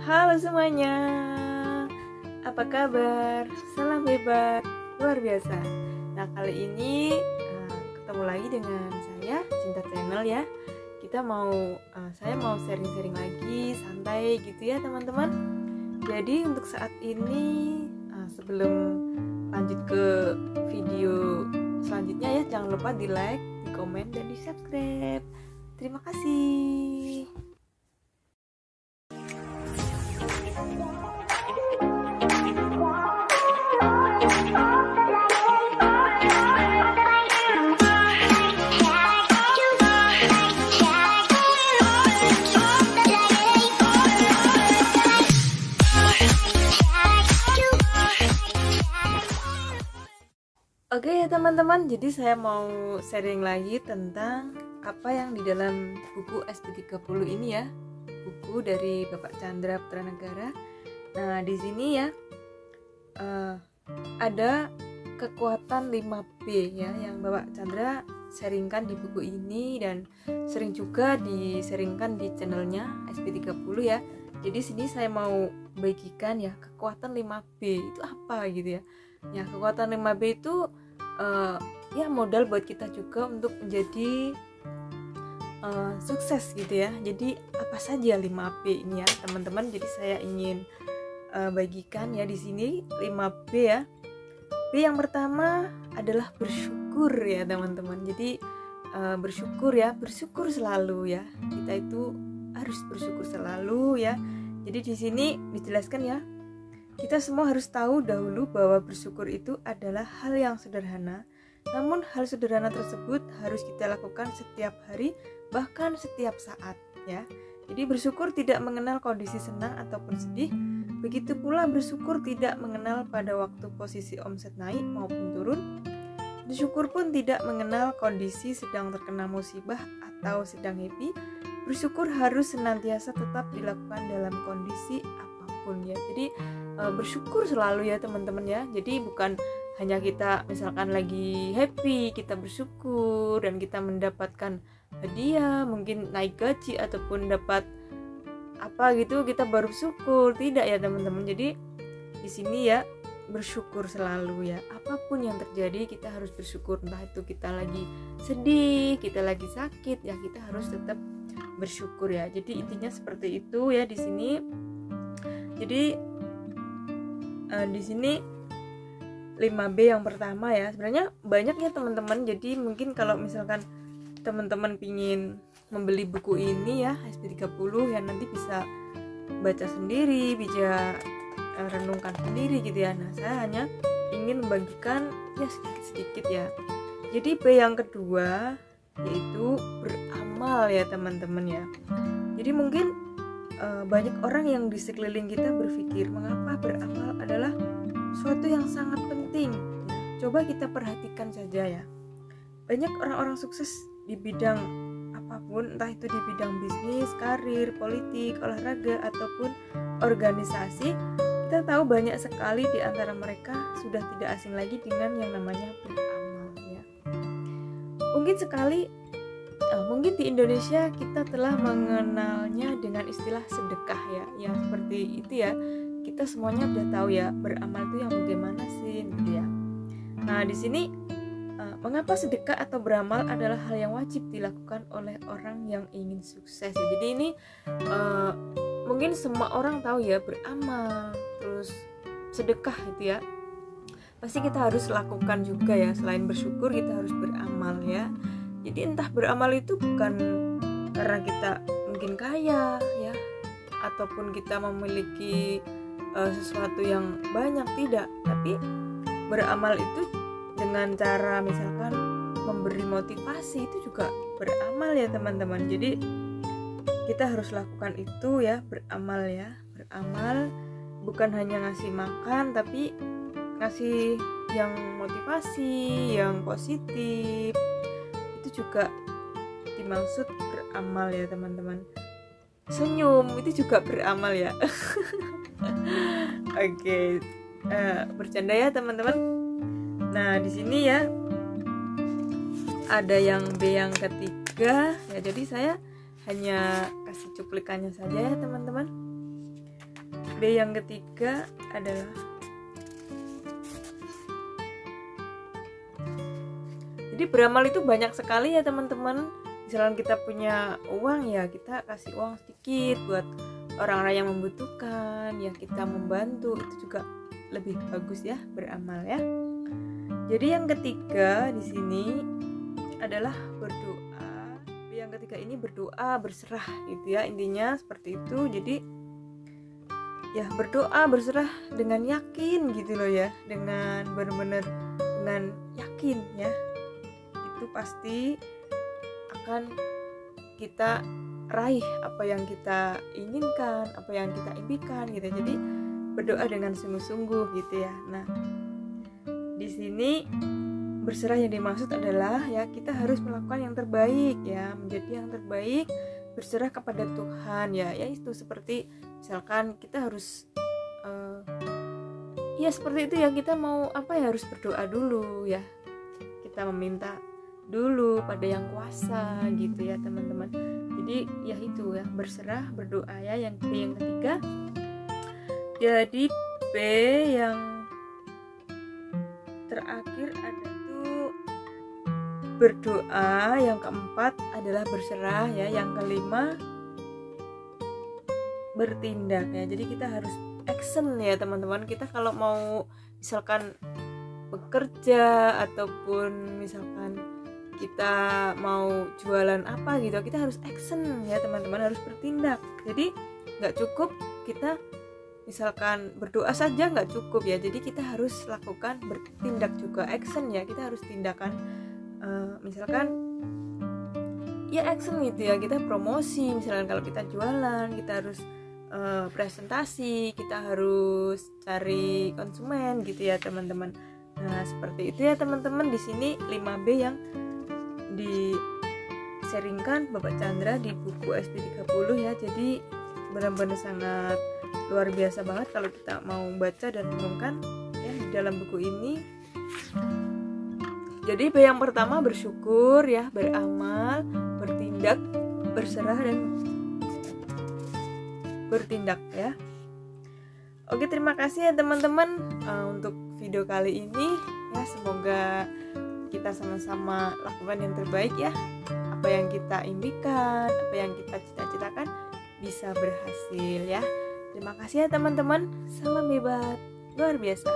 Halo semuanya, apa kabar? Salam hebat, luar biasa. Nah kali ini ketemu lagi dengan saya, Cinta Channel ya. Saya mau sharing-sharing lagi, santai gitu ya teman-teman. Jadi untuk saat ini sebelum lanjut ke video selanjutnya ya, jangan lupa di like, di komen, dan di subscribe. Terima kasih. Oke ya teman-teman, jadi saya mau sharing lagi tentang apa yang di dalam buku SP30 ini ya, buku dari Bapak Chandra Putranegara. Nah di sini ya ada kekuatan 5B ya yang Bapak Chandra sharingkan di buku ini dan sering juga diseringkan di channelnya SP30 ya. Jadi sini saya mau bagikan ya kekuatan 5B itu apa gitu ya. Ya kekuatan 5B itu ya modal buat kita juga untuk menjadi sukses gitu ya. Jadi apa saja 5B ini ya teman-teman. Jadi saya ingin bagikan ya di sini 5B ya. B yang pertama adalah bersyukur ya teman-teman. Jadi bersyukur ya, bersyukur selalu ya. Kita itu harus bersyukur selalu ya. Jadi di sini dijelaskan ya, kita semua harus tahu dahulu bahwa bersyukur itu adalah hal yang sederhana. Namun hal sederhana tersebut harus kita lakukan setiap hari, bahkan setiap saat ya. Jadi bersyukur tidak mengenal kondisi senang ataupun sedih. Begitu pula bersyukur tidak mengenal pada waktu posisi omset naik maupun turun. Bersyukur pun tidak mengenal kondisi sedang terkena musibah atau sedang happy. Bersyukur harus senantiasa tetap dilakukan dalam kondisi apapun ya. Jadi bersyukur selalu ya teman-teman ya. Jadi bukan hanya kita misalkan lagi happy kita bersyukur dan kita mendapatkan hadiah, mungkin naik gaji ataupun dapat apa gitu kita baru bersyukur. Tidak ya teman-teman. Jadi di sini ya bersyukur selalu ya. Apapun yang terjadi kita harus bersyukur. Entah itu kita lagi sedih, kita lagi sakit ya, kita harus tetap bersyukur ya. Jadi intinya seperti itu ya di sini. Jadi di sini 5B yang pertama ya, sebenarnya banyak ya teman-teman. Jadi mungkin kalau misalkan teman-teman pingin membeli buku ini ya SP30 ya, nanti bisa baca sendiri, bisa renungkan sendiri gitu ya. Nah saya hanya ingin membagikan ya sedikit-sedikit ya. Jadi B yang kedua yaitu beramal ya teman-teman ya. Jadi mungkin banyak orang yang di sekeliling kita berpikir mengapa beramal adalah suatu yang sangat penting. Coba kita perhatikan saja ya. Banyak orang-orang sukses di bidang apapun, entah itu di bidang bisnis, karir, politik, olahraga ataupun organisasi. Kita tahu banyak sekali di antara mereka sudah tidak asing lagi dengan yang namanya beramal ya. Mungkin di Indonesia kita telah mengenalnya dengan istilah sedekah ya. Yang seperti itu ya. Kita semuanya sudah tahu ya beramal itu yang bagaimana sih gitu ya. Nah, di sini mengapa sedekah atau beramal adalah hal yang wajib dilakukan oleh orang yang ingin sukses ya. Jadi ini mungkin semua orang tahu ya beramal, terus sedekah gitu ya. Pasti kita harus lakukan juga ya. Selain bersyukur kita harus beramal ya. Jadi entah beramal itu bukan karena kita mungkin kaya ya, ataupun kita memiliki sesuatu yang banyak, tidak. Tapi beramal itu dengan cara misalkan memberi motivasi, itu juga beramal ya teman-teman. Jadi kita harus lakukan itu ya, beramal ya. Beramal bukan hanya ngasih makan, tapi ngasih yang motivasi, yang positif. Itu juga dimaksud beramal ya teman-teman. Senyum itu juga beramal ya. Oke, bercanda ya teman-teman. Nah di sini ya ada yang B yang ketiga ya. Jadi saya hanya kasih cuplikannya saja ya teman-teman. B yang ketiga adalah jadi beramal itu banyak sekali ya teman-teman. Misalkan kita punya uang ya kita kasih uang sedikit buat orang-orang yang membutuhkan, yang kita membantu, itu juga lebih bagus ya beramal ya. Jadi yang ketiga di sini adalah berdoa. Yang ketiga ini berdoa, berserah gitu ya, intinya seperti itu. Jadi ya berdoa, berserah dengan yakin gitu loh ya, dengan benar-benar dengan yakin ya, itu pasti akan kita raih apa yang kita inginkan, apa yang kita impikan gitu. Jadi berdoa dengan sungguh-sungguh gitu ya. Nah, di sini berserah yang dimaksud adalah ya kita harus melakukan yang terbaik ya, menjadi yang terbaik, berserah kepada Tuhan ya. Ya itu seperti misalkan kita harus ya seperti itu ya, kita mau apa ya harus berdoa dulu ya. Kita meminta dulu pada yang kuasa gitu ya teman-teman. Jadi ya itu ya berserah, berdoa ya. Yang ketiga. Jadi B yang terakhir ada tuh berdoa, yang keempat adalah berserah ya, yang kelima bertindak ya. Jadi kita harus action ya teman-teman. Kita kalau mau misalkan bekerja ataupun misalkan kita mau jualan apa gitu, kita harus action ya teman-teman, harus bertindak. Jadi nggak cukup kita misalkan berdoa saja nggak cukup ya, jadi kita harus lakukan bertindak juga, action ya, kita harus tindakan. Misalkan ya action gitu ya, kita promosi, misalkan kalau kita jualan kita harus presentasi, kita harus cari konsumen gitu ya teman-teman. Nah seperti itu ya teman-teman. Di sini 5B yang diseringkan Bapak Chandra di buku SD 30 ya. Jadi benar-benar sangat luar biasa banget kalau kita mau baca dan renungkan ya di dalam buku ini. Jadi B yang pertama bersyukur ya, beramal, bertindak, berserah dan bertindak ya. Oke, terima kasih ya teman-teman untuk video kali ini ya. Semoga kita sama-sama lakukan yang terbaik ya. Apa yang kita impikan, apa yang kita cita-citakan bisa berhasil ya. Terima kasih ya teman-teman. Salam hebat luar biasa.